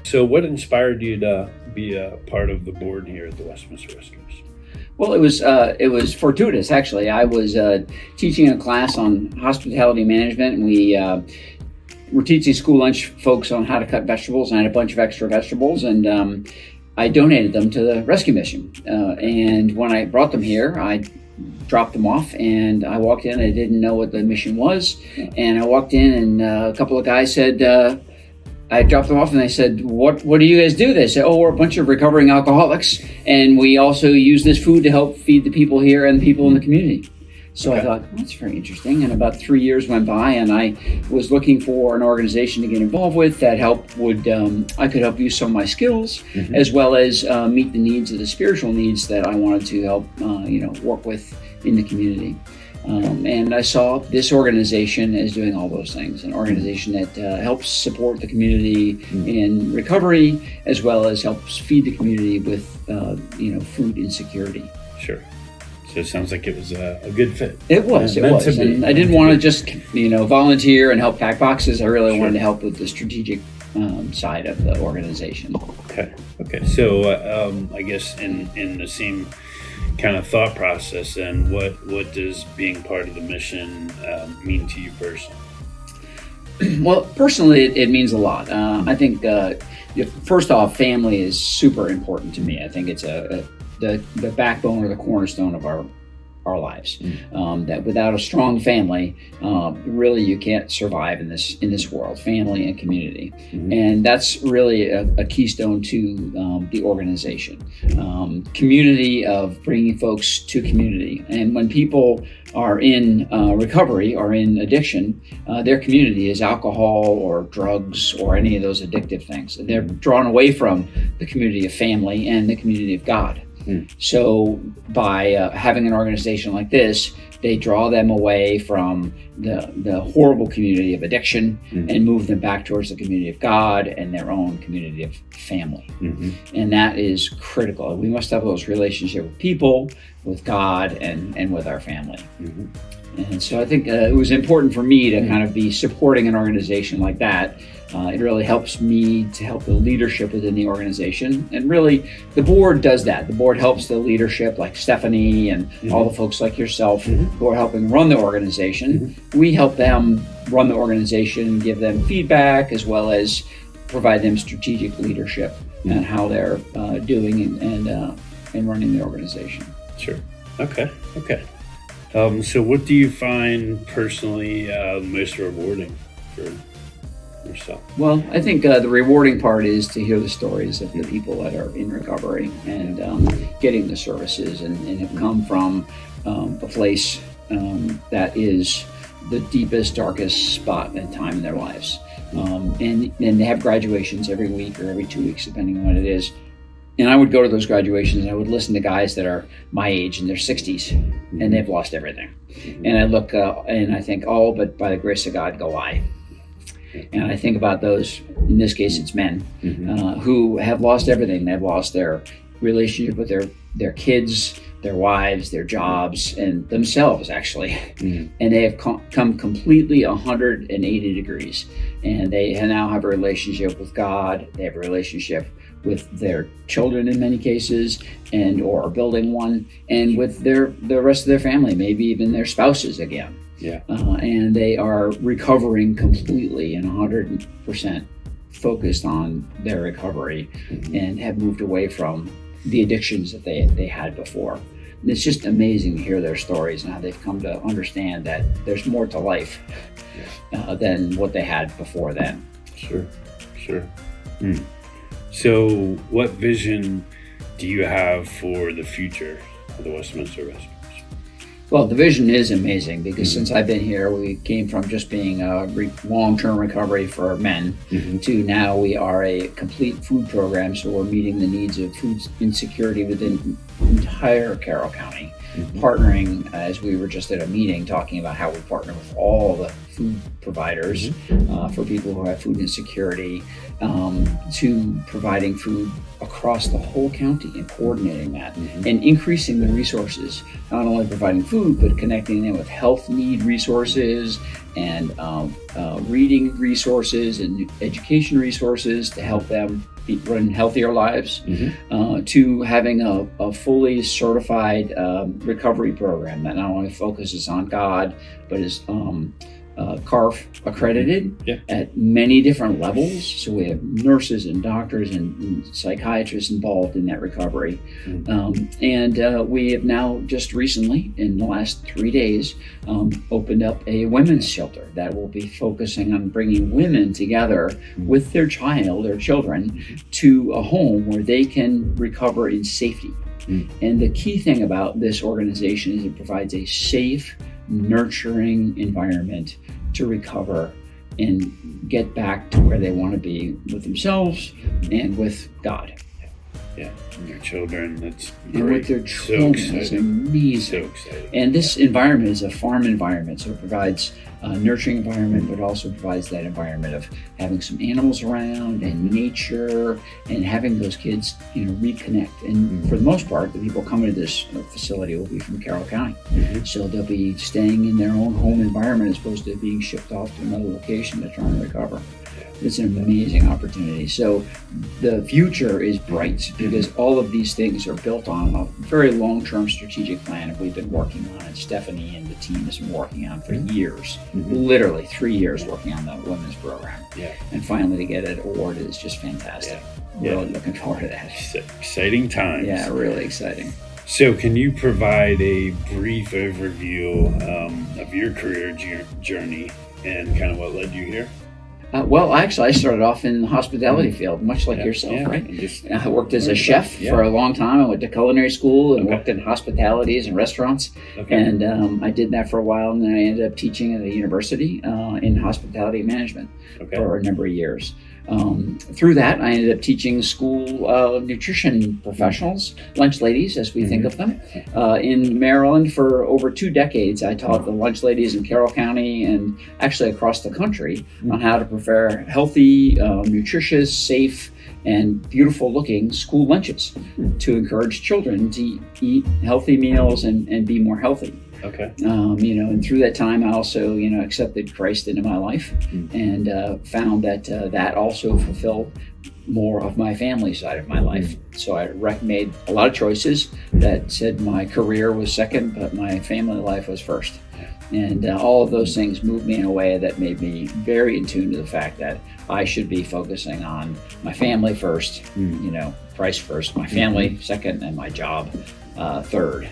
So what inspired you to be a part of the board here at the Westminster Rescuers? Well, it was fortuitous actually. I was teaching a class on hospitality management, and we were teaching school lunch folks on how to cut vegetables, and I had a bunch of extra vegetables, and I donated them to the rescue mission. And when I brought them here, I dropped them off, and I walked in. I didn't know what the mission was, and I walked in, and a couple of guys said, I dropped them off, and they said, what do you guys do? They said, oh, we're a bunch of recovering alcoholics, and we also use this food to help feed the people here and the people in the community. So I thought, that's very interesting. And about 3 years went by, and I was looking for an organization to get involved with that I could help use some of my skills, as well as meet the needs of the spiritual needs that I wanted to help, work with in the community. And I saw this organization as doing all those things, an organization that helps support the community in recovery, as well as helps feed the community with, food insecurity. Sure. So it sounds like it was a good fit. It was. And I didn't want to just, volunteer and help pack boxes. I really wanted to help with the strategic side of the organization. Okay. So I guess in the same kind of thought process, and what does being part of the mission mean to you personally? Well, personally, it means a lot. I think first off, family is super important to me. I think it's the backbone or the cornerstone of our lives. That without a strong family, really you can't survive in this world. Family and community, and that's really a keystone to the organization. Community of bringing folks to community, and when people are in recovery or in addiction, their community is alcohol or drugs or any of those addictive things. They're drawn away from the community of family and the community of God. So by having an organization like this, they draw them away from the horrible community of addiction and move them back towards the community of God and their own community of family. And that is critical. We must have those relationships with people, with God, and with our family. And so I think it was important for me to kind of be supporting an organization like that. It really helps me to help the leadership within the organization. And really, the board does that. The board helps the leadership, like Stephanie and all the folks like yourself who are helping run the organization. We help them run the organization, give them feedback, as well as provide them strategic leadership and how they're doing and running the organization. Sure. Okay. So what do you find personally most rewarding for yourself? Well, I think the rewarding part is to hear the stories of the people that are in recovery and getting the services and have come from a place that is the deepest, darkest spot and time in their lives. And they have graduations every week or every 2 weeks, depending on what it is. And I would go to those graduations and I would listen to guys that are my age in their 60s and they've lost everything. And I look and I think, oh, but by the grace of God go I. And I think about those, in this case it's men, who have lost everything. They've lost their relationship with their kids, their wives, their jobs, and themselves actually. And they have come completely 180 degrees. And they now have a relationship with God. They have a relationship with their children in many cases, and or are building one, and with the rest of their family, maybe even their spouses again. And they are recovering completely and 100% focused on their recovery and have moved away from the addictions that they had before. And it's just amazing to hear their stories and how they've come to understand that there's more to life than what they had before then. Sure. So what vision do you have for the future of the Westminster Rescuers? Well, the vision is amazing because since I've been here, we came from just being a long-term recovery for men to now we are a complete food program. So we're meeting the needs of food insecurity within entire Carroll County, partnering, as we were just at a meeting talking about how we partner with all the food providers for people who have food insecurity, to providing food across the whole county and coordinating that and increasing the resources, not only providing food, but connecting them with health need resources and reading resources and education resources to help them run healthier lives, to having a fully certified recovery program that not only focuses on God, but is CARF accredited at many different levels. So we have nurses and doctors and psychiatrists involved in that recovery. And we have now just recently, in the last 3 days, opened up a women's shelter that will be focusing on bringing women together with their child, their children, to a home where they can recover in safety. And the key thing about this organization is it provides a safe, nurturing environment to recover and get back to where they want to be with themselves and with God. Yeah, and their children, that's great. And with their children, it's amazing. So exciting. And this environment is a farm environment, so it provides a nurturing environment, but also provides that environment of having some animals around and nature and having those kids, reconnect. And for the most part, the people coming to this facility will be from Carroll County. So they'll be staying in their own home environment as opposed to being shipped off to another location to try and recover. It's an amazing opportunity. So the future is bright because all of these things are built on a very long-term strategic plan that we've been working on, and Stephanie and the team has been working on for years, literally 3 years working on the women's program. And finally to get it awarded is just fantastic. Really looking forward to that. Exciting times. Yeah, really exciting. So can you provide a brief overview of your career journey and kind of what led you here? Well, actually, I started off in the hospitality field, much like yourself, right? I worked as a chef for a long time. I went to culinary school and worked in hospitalities and restaurants. And I did that for a while, and then I ended up teaching at a university in hospitality management for a number of years. Through that, I ended up teaching school nutrition professionals, lunch ladies as we think of them, in Maryland for over 2 decades. I taught the lunch ladies in Carroll County and actually across the country on how to prepare healthy, nutritious, safe, and beautiful looking school lunches to encourage children to eat healthy meals and be more healthy. And through that time, I also, accepted Christ into my life and found that that also fulfilled more of my family side of my life. So I made a lot of choices that said my career was second, but my family life was first. And all of those things moved me in a way that made me very in tune to the fact that I should be focusing on my family first, Christ first, my family second, and my job third.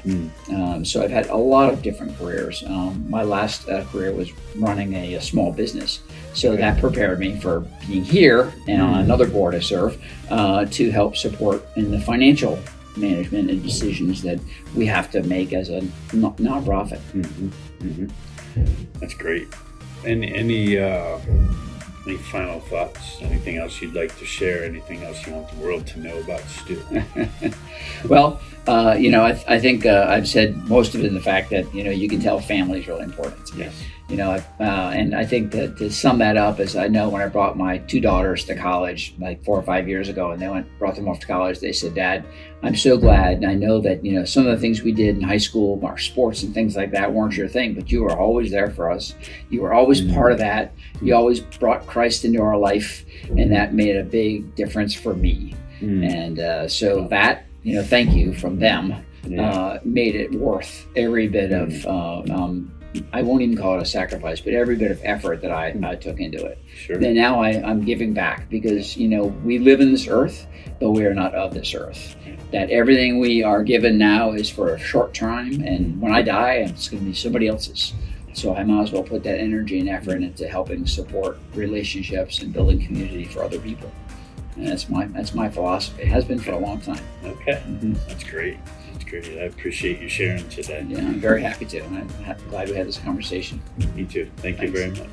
So I've had a lot of different careers. My last career was running a small business. So that prepared me for being here and on another board I serve to help support in the financial management and decisions that we have to make as a nonprofit. That's great. And any final thoughts? Anything else you'd like to share? Anything else you want the world to know about Stew? Well, I think I've said most of it in the fact that, you can tell family is really important to me. And I think that to sum that up is I know when I brought my 2 daughters to college like 4 or 5 years ago, and brought them off to college, they said, "Dad, I'm so glad. And I know that, some of the things we did in high school, our sports and things like that weren't your thing, but you were always there for us. You were always part of that. You always brought Christ into our life, and that made a big difference for me." And so that, thank you from them, made it worth every bit of, I won't even call it a sacrifice, but every bit of effort that I took into it. Then now I'm giving back because, we live in this earth, but we are not of this earth. That everything we are given now is for a short time, and when I die, it's going to be somebody else's. So I might as well put that energy and effort into helping support relationships and building community for other people. And that's my philosophy. It has been for a long time. That's great. I appreciate you sharing today. Yeah, I'm very happy to. And I'm glad we had this conversation. Me too. Thanks. You very much.